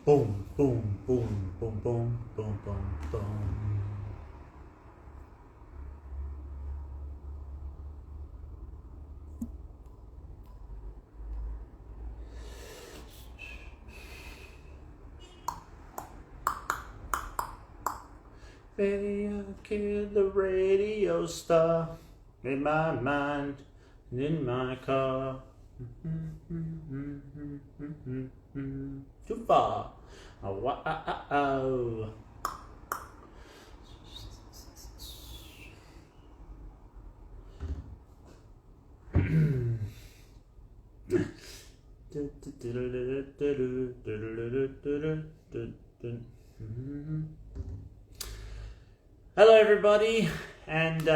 Boom, boom, boom, boom, boom, boom, boom, boom. Radio killed the radio star in my mind and in my car. Too far. Oh. Hello everybody, and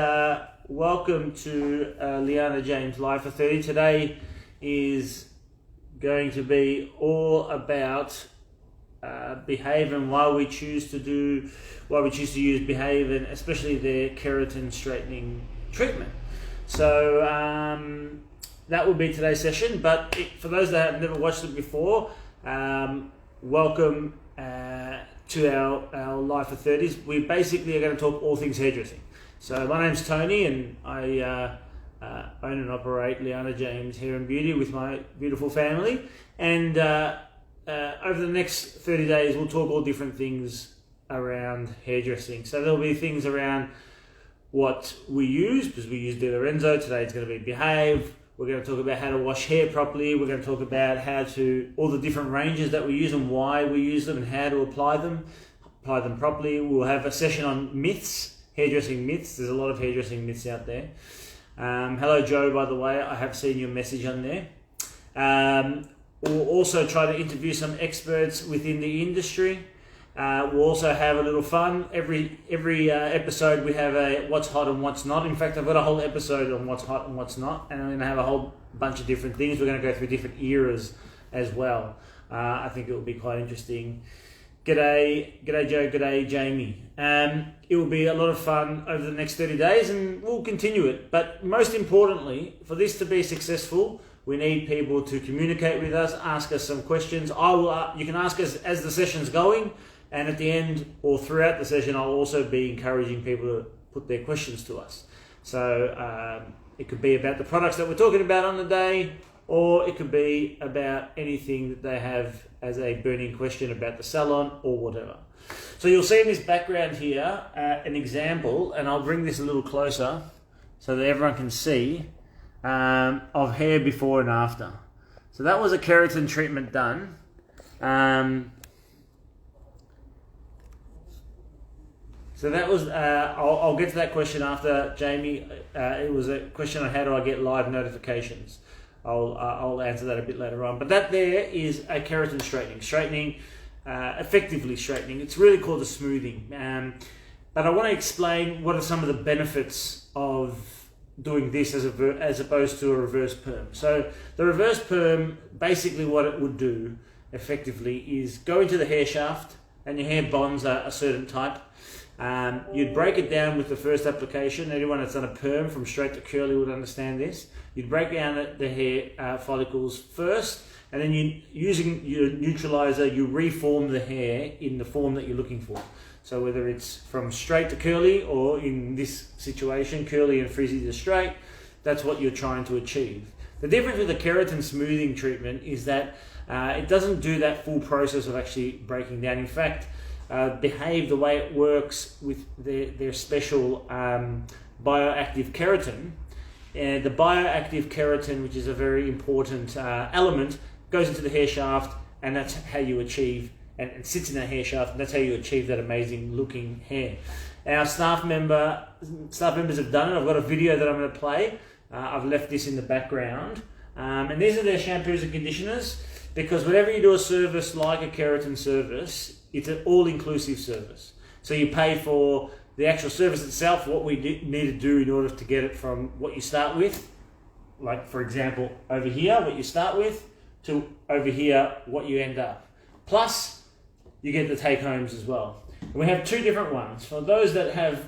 welcome to Liana James Live for 30. Today is going to be all about bHave and why we choose to use bHave, and especially their keratin straightening treatment. So that will be today's session, but for those that have never watched it before, welcome to our Live for 30s. We basically are going to talk all things hairdressing. So my name's Tony, and I own and operate Liana James Hair and Beauty with my beautiful family. And over the next 30 days, we'll talk all different things around hairdressing. So there'll be things around what we use, because we use Di Lorenzo. Today it's going to be bHave. We're going to talk about how to wash hair properly. We're going to talk about all the different ranges that we use and why we use them and how to apply them properly. We'll have a session on myths, hairdressing myths. There's a lot of hairdressing myths out there. Hello Joe, by the way, I have seen your message on there. We'll also try to interview some experts within the industry. We'll also have a little fun. Every episode we have a what's hot and what's not. In fact, I've got a whole episode on what's hot and what's not, and I'm going to have a whole bunch of different things. We're going to go through different eras as well. I think it will be quite interesting. G'day Joe, g'day Jamie. It will be a lot of fun over the next 30 days, and we'll continue it. But most importantly, for this to be successful, we need people to communicate with us, ask us some questions. You can ask us as the session's going, and at the end or throughout the session, I'll also be encouraging people to put their questions to us. So it could be about the products that we're talking about on the day, or it could be about anything that they have as a burning question about the salon or whatever. So you'll see in this background here an example, and I'll bring this a little closer so that everyone can see, of hair before and after. So that was a keratin treatment done. So that was, I'll get to that question after, Jamie. It was a question on how do I get live notifications. I'll answer that a bit later on. But that there is a keratin straightening, effectively straightening. It's really called a smoothing. But I want to explain what are some of the benefits of doing this as opposed to a reverse perm. So the reverse perm, basically what it would do effectively is go into the hair shaft, and your hair bonds are a certain type. You'd break it down with the first application. Anyone that's done a perm from straight to curly would understand this. You'd break down the hair follicles first, and then using your neutralizer, you reform the hair in the form that you're looking for. So whether it's from straight to curly, or in this situation, curly and frizzy to straight, that's what you're trying to achieve. The difference with the keratin smoothing treatment is that it doesn't do that full process of actually breaking down. In fact, bHave, the way it works with their special bioactive keratin, the bioactive keratin, which is a very important element, goes into the hair shaft, and that's how you achieve, and sits in the hair shaft, and that's how you achieve that amazing looking hair. Our staff members have done it. I've got a video that I'm going to play. I've left this in the background, and these are their shampoos and conditioners, because whenever you do a service like a keratin service, it's an all-inclusive service. So you pay for the actual service itself, what we need to do in order to get it from what you start with, like for example over here, what you start with, to over here, what you end up. Plus, you get the take-homes as well. And we have two different ones. For those that have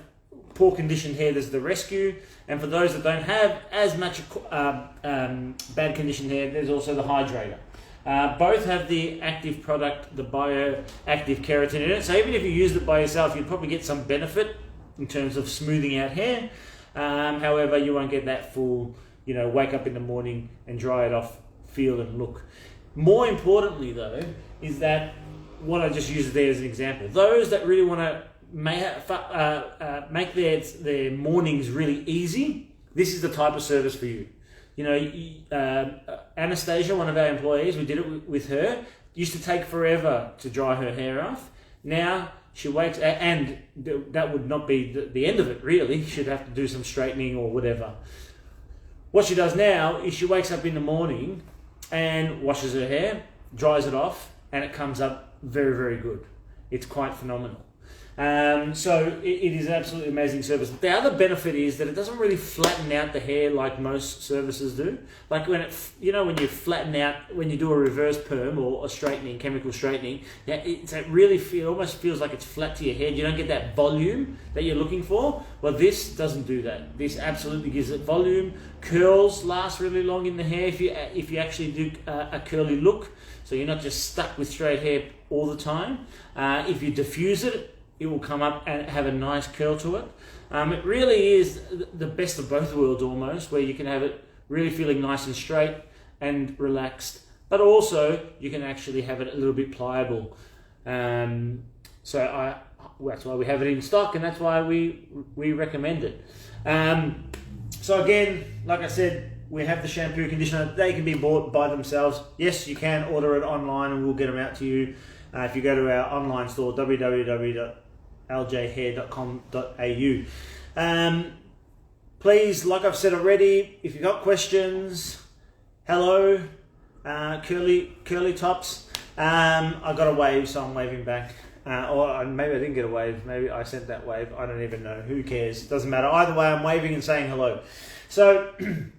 poor conditioned hair, there's the rescue, and for those that don't have as much bad conditioned hair, there's also the hydrator. Both have the active product, the bioactive keratin in it. So even if you used it by yourself, you'd probably get some benefit in terms of smoothing out hair. However, you won't get that full, wake up in the morning and dry it off, feel and look. More importantly though, is that what I just used there as an example. Those that really want to make their mornings really easy, this is the type of service for you. Anastasia, one of our employees, we did it with her, used to take forever to dry her hair off. Now she wakes, and that would not be the end of it really. She'd have to do some straightening or whatever. What she does now is she wakes up in the morning and washes her hair, dries it off, and it comes up very, very good. It's quite phenomenal. So it is an absolutely amazing service. The other benefit is that it doesn't really flatten out the hair like most services do. Like when when you flatten out, when you do a reverse perm or a straightening, chemical straightening, it almost feels like it's flat to your head. You don't get that volume that you're looking for. Well, this doesn't do that. This absolutely gives it volume. Curls last really long in the hair if you actually do a curly look. So you're not just stuck with straight hair all the time. If you diffuse it, it will come up and have a nice curl to it. It really is the best of both worlds almost, where you can have it really feeling nice and straight and relaxed, but also you can actually have it a little bit pliable. That's why we have it in stock, and that's why we recommend it. So again, like I said, we have the shampoo conditioner. They can be bought by themselves. Yes, you can order it online and we'll get them out to you. If you go to our online store, www.ljhair.com.au. Please, like I've said already, if you've got questions, hello, curly tops. I got a wave, so I'm waving back. Or maybe I didn't get a wave. Maybe I sent that wave. I don't even know. Who cares? Doesn't matter. Either way, I'm waving and saying hello. So I'm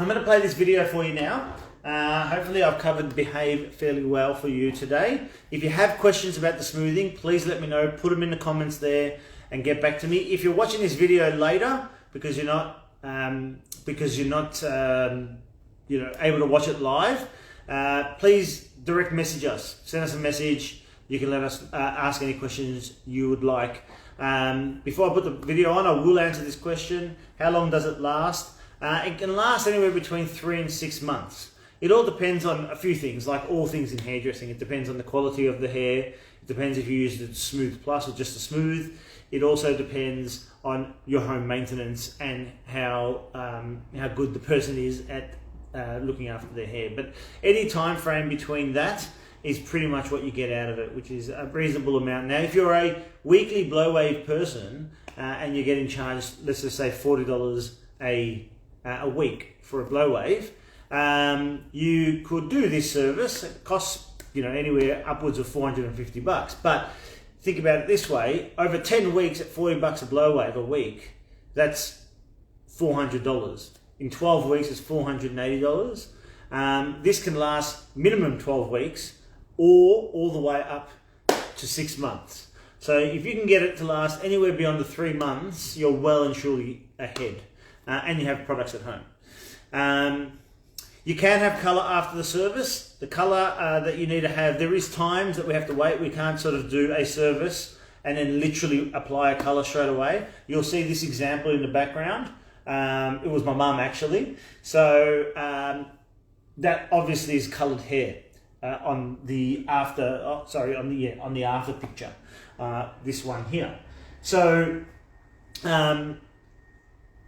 going to play this video for you now. Hopefully I've covered bHave fairly well for you today. If you have questions about the smoothing, please let me know. Put them in the comments there and get back to me. If you're watching this video later because you're not able to watch it live, please direct message us. Send us a message. You can let us ask any questions you would like. Before I put the video on, I will answer this question. How long does it last? It can last anywhere between 3 and 6 months. It all depends on a few things, like all things in hairdressing. It depends on the quality of the hair. It depends if you use the Smooth Plus or just the Smooth. It also depends on your home maintenance and how good the person is at looking after their hair. But any time frame between that is pretty much what you get out of it, which is a reasonable amount. Now, if you're a weekly blow wave person and you're getting charged, let's just say $40 a week for a blow wave, you could do this service. It costs anywhere upwards of $450. But think about it this way: over 10 weeks at $40 a blow wave a week, that's $400. In 12 weeks, it's $480. This can last minimum 12 weeks or all the way up to 6 months. So if you can get it to last anywhere beyond the 3 months, you're well and surely ahead. And you have products at home. You can have colour after the service. The colour that you need to have, there is times that we have to wait. We can't sort of do a service and then literally apply a colour straight away. You'll see this example in the background. It was my mum actually. So that obviously is coloured hair on the after. On the after picture. This one here. So.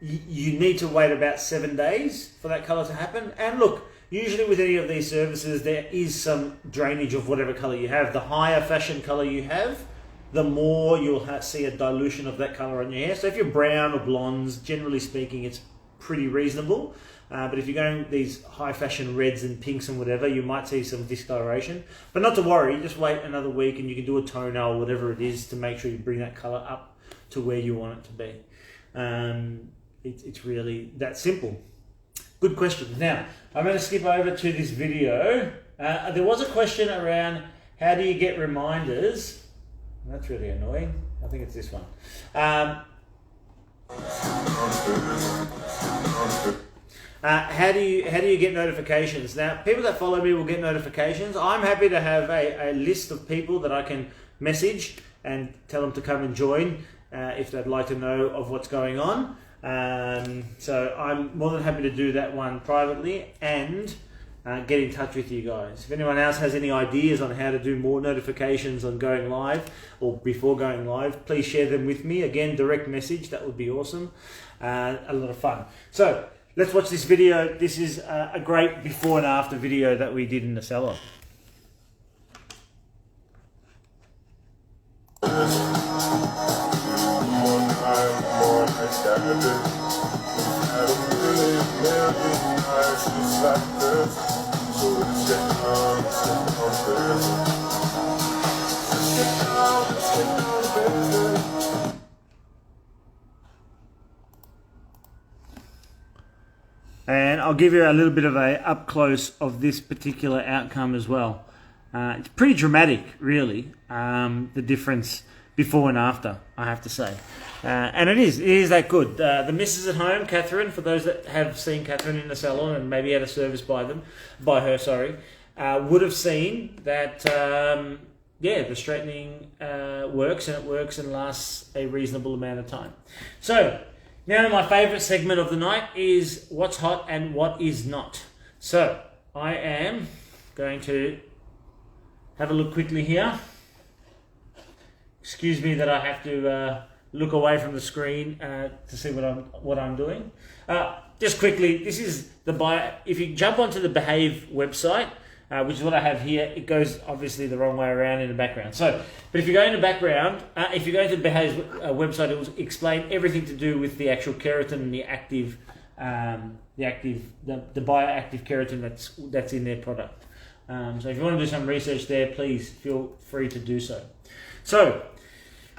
You need to wait about 7 days for that colour to happen. And look, usually with any of these services, there is some drainage of whatever colour you have. The higher fashion colour you have, the more you'll see a dilution of that colour on your hair. So if you're brown or blondes, generally speaking, it's pretty reasonable. But if you're going these high fashion reds and pinks and whatever, you might see some discoloration. But not to worry, just wait another week and you can do a toner or whatever it is to make sure you bring that colour up to where you want it to be. It's really that simple. Good question. Now, I'm going to skip over to this video. There was a question around how do you get reminders. That's really annoying. I think it's this one. How do you get notifications? Now, people that follow me will get notifications. I'm happy to have a list of people that I can message and tell them to come and join if they'd like to know of what's going on. So I'm more than happy to do that one privately and get in touch with you guys. If anyone else has any ideas on how to do more notifications on going live or before going live, please share them with me. Again, direct message, that would be awesome. A lot of fun. So let's watch this video. This is a great before and after video that we did in the salon. And I'll give you a little bit of a up close of this particular outcome as well. It's pretty dramatic, really, the difference before and after, I have to say. And it is that good. The missus at home, Catherine, for those that have seen Catherine in the salon and maybe had a service by her, would have seen that, the straightening works, and it works and lasts a reasonable amount of time. So, now my favourite segment of the night is what's hot and what is not. So, I am going to have a look quickly here. Excuse me that I have to look away from the screen to see what I'm doing. Just quickly, this is the if you jump onto the bHave website, which is what I have here, it goes obviously the wrong way around in the background. So, but if you go into background, if you go to bHave's website, it will explain everything to do with the actual keratin and the bioactive keratin that's in their product. So if you want to do some research there, please feel free to do so. So,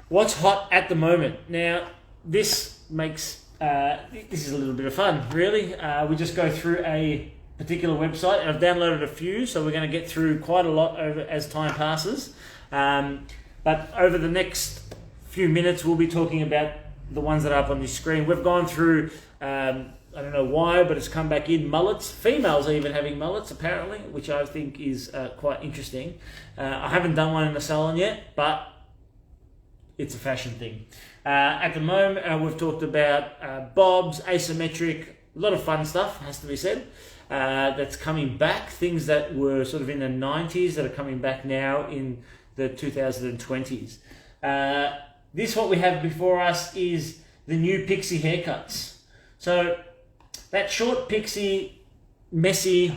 what's hot at the moment? Now, this makes this is a little bit of fun, really. We just go through a particular website, and I've downloaded a few, so we're going to get through quite a lot as time passes. But over the next few minutes, we'll be talking about the ones that are up on this screen. We've gone through, I don't know why, but it's come back in mullets. Females are even having mullets, apparently, which I think is quite interesting. I haven't done one in the salon yet, but it's a fashion thing. At the moment, we've talked about bobs, asymmetric, a lot of fun stuff, has to be said. That's coming back, things that were sort of in the 90s that are coming back now in the 2020s. This, what we have before us, is the new pixie haircuts. So that short pixie, messy,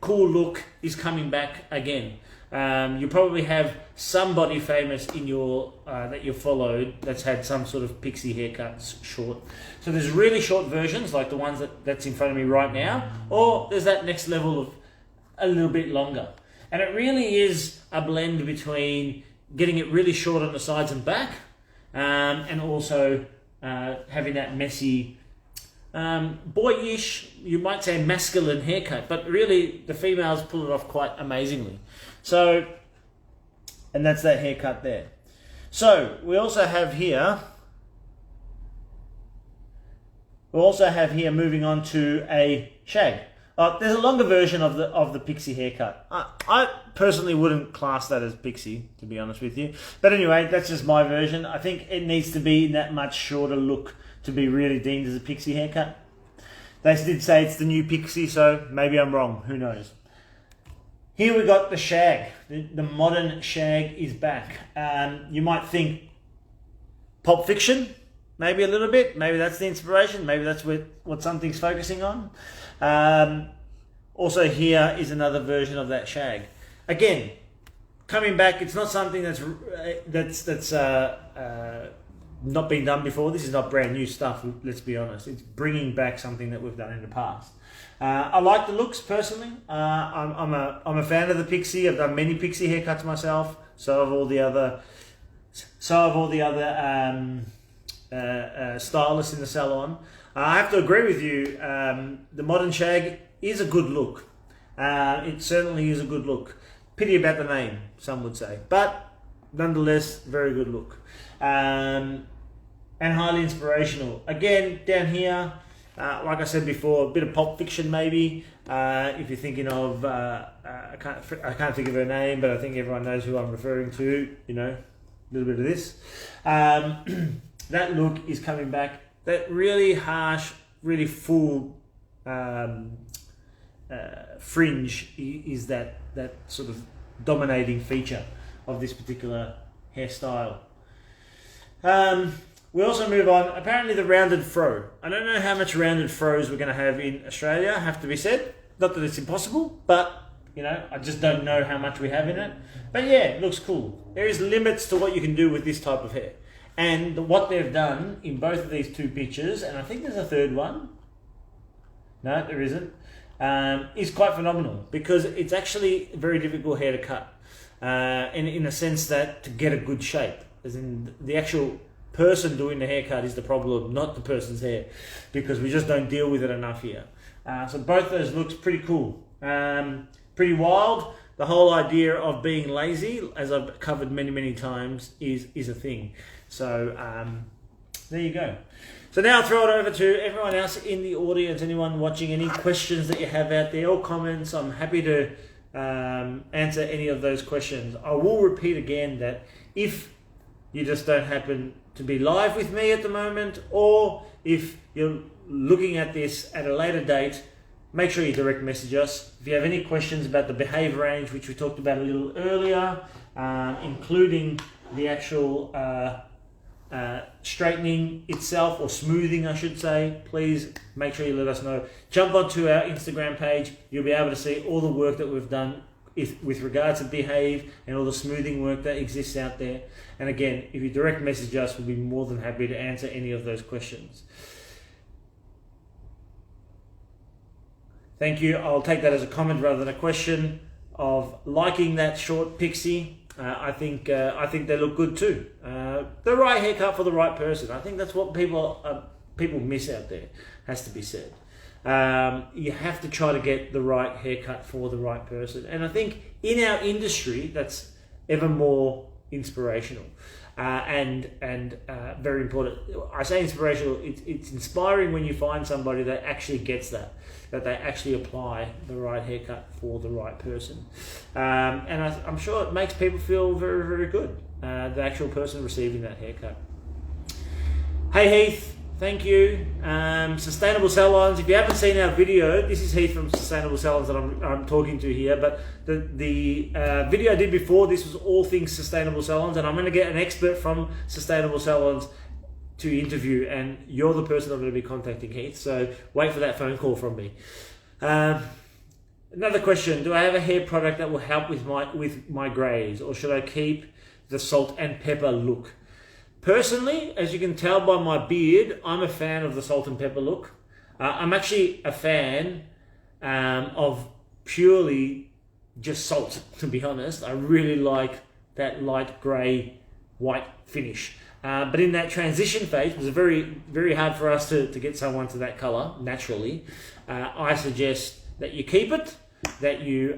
cool look is coming back again. You probably have somebody famous in your that you followed that's had some sort of pixie haircuts short. So there's really short versions like the ones that's in front of me right now, or there's that next level of a little bit longer. And it really is a blend between getting it really short on the sides and back, and also having that messy, boyish, you might say masculine haircut, but really the females pull it off quite amazingly. So, and that's that haircut there. So we also have here moving on to a shag. There's a longer version of the pixie haircut. I personally wouldn't class that as pixie, to be honest with you. But anyway, that's just my version. I think it needs to be in that much shorter look to be really deemed as a pixie haircut. They did say it's the new pixie, so maybe I'm wrong. Who knows? Here we got the shag. The modern shag is back. You might think Pulp Fiction, maybe a little bit. Maybe that's the inspiration. Maybe that's what something's focusing on. Also here is another version of that shag. Again, coming back. It's not something that's not been done before. This is not brand new stuff. Let's be honest. It's bringing back something that we've done in the past. I like the looks personally. I'm a fan of the pixie. I've done many pixie haircuts myself. So have all the other stylists in the salon. I have to agree with you. The modern shag is a good look. It certainly is a good look. Pity about the name, some would say, but nonetheless, very good look. And highly inspirational. Again, down here, Like I said before, a bit of Pulp Fiction maybe. If you're thinking of, I can't think of her name, but I think everyone knows who I'm referring to. You know, a little bit of this. That look is coming back. That really harsh, really full fringe is that sort of dominating feature of this particular hairstyle. We also move on. Apparently the rounded fro. I don't know how much rounded fros we're going to have in Australia, have to be said. Not that it's impossible, but you know, I just don't know how much we have in it. But yeah, it looks cool. There is limits to what you can do with this type of hair. And what they've done in both of these two pictures, and I think there's a third one. No, there isn't. Is quite phenomenal because it's actually a very difficult hair to cut. In a sense that to get a good shape, as in the actual person doing the haircut is the problem, not the person's hair, because we just don't deal with it enough here. So both those looks pretty cool, pretty wild. The whole idea of being lazy, as I've covered many times, is a thing. So there you go. So now I'll throw it over to everyone else in the audience, anyone watching, any questions that you have out there or comments. I'm happy to answer any of those questions. I will repeat again that if you just don't happen to be live with me at the moment, or if you're looking at this at a later date, make sure you direct message us. If you have any questions about the bHave range, which we talked about a little earlier, including the actual straightening itself, or smoothing I should say, please make sure you let us know. Jump onto our Instagram page. You'll be able to see all the work that we've done with regards to bHave and all the smoothing work that exists out there. And again, if you direct message us, we'll be more than happy to answer any of those questions. Thank you. I'll take that as a comment rather than a question of liking that short pixie. I think they look good too. The right haircut for the right person. I think that's what people miss out there, has to be said. You have to try to get the right haircut for the right person. And I think in our industry, that's ever more inspirational and very important. I say inspirational, it's inspiring when you find somebody that actually gets that they actually apply the right haircut for the right person. And I'm sure it makes people feel very good, the actual person receiving that haircut. Hey Heath, thank you. Sustainable Salons, if you haven't seen our video, this is Heath from Sustainable Salons that I'm talking to here, but the video I did before this was all things Sustainable Salons, and I'm going to get an expert from Sustainable Salons to interview, and you're the person I'm going to be contacting, Heath, so wait for that phone call from me. Another question, do I have a hair product that will help with my greys, or should I keep the salt and pepper look? Personally, as you can tell by my beard, I'm a fan of the salt and pepper look. I'm actually a fan of purely just salt, to be honest. I really like that light grey, white finish. But in that transition phase, it was very hard for us to get someone to that colour naturally. I suggest that you keep it, that you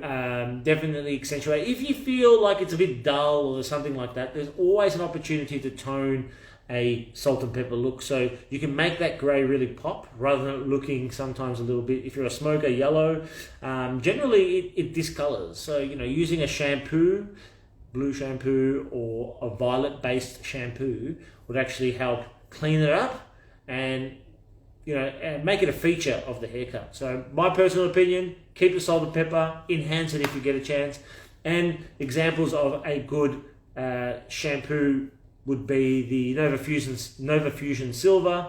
definitely accentuate. If you feel like it's a bit dull or something like that, there's always an opportunity to tone a salt and pepper look. So you can make that grey really pop rather than looking sometimes a little bit, if you're a smoker, yellow. Generally, it discolours. So, you know, using a shampoo, blue shampoo or a violet-based shampoo would actually help clean it up and, you know, and make it a feature of the haircut. So my personal opinion, keep the salt and pepper, enhance it if you get a chance. And examples of a good shampoo would be the Nova Fusion Silver.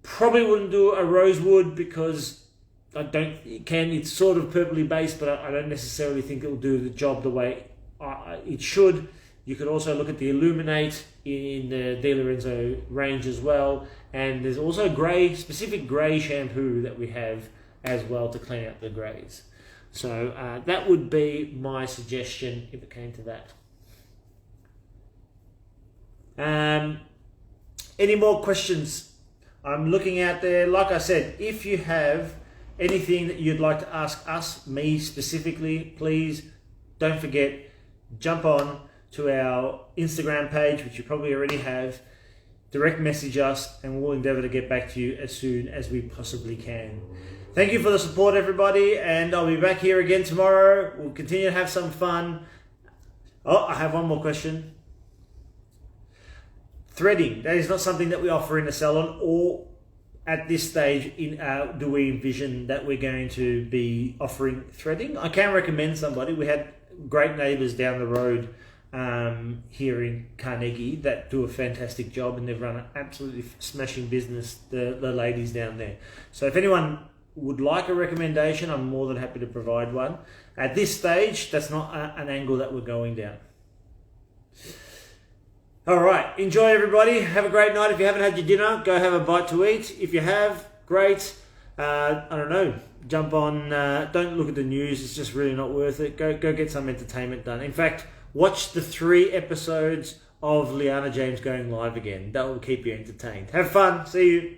Probably wouldn't do a rosewood because it's sort of purpley based, but I don't necessarily think it will do the job the way it should. You could also look at the Illuminate in the De Lorenzo range as well, and there's also specific grey shampoo that we have as well to clean out the greys. So that would be my suggestion if it came to that. Any more questions? I'm looking out there. Like I said, if you have anything that you'd like to ask us, me specifically, please don't forget, jump on to our Instagram page, which you probably already have. direct message us, and we'll endeavour to get back to you as soon as we possibly can. Thank you for the support, everybody, and I'll be back here again tomorrow. We'll continue to have some fun. Oh, I have one more question. Threading, that is not something that we offer in the salon, or at this stage do we envision that we're going to be offering threading. I can recommend somebody. We had great neighbours down the road here in Carnegie that do a fantastic job, and they've run an absolutely smashing business, the ladies down there. So if anyone would like a recommendation, I'm more than happy to provide one. At this stage, that's not an angle that we're going down. All right, enjoy, everybody. Have a great night. If you haven't had your dinner, go have a bite to eat. If you have, great. I don't know, jump on, don't look at the news. It's just really not worth it. Go get some entertainment done. In fact, watch the 3 episodes of Liana James going live again. That will keep you entertained. Have fun. See you.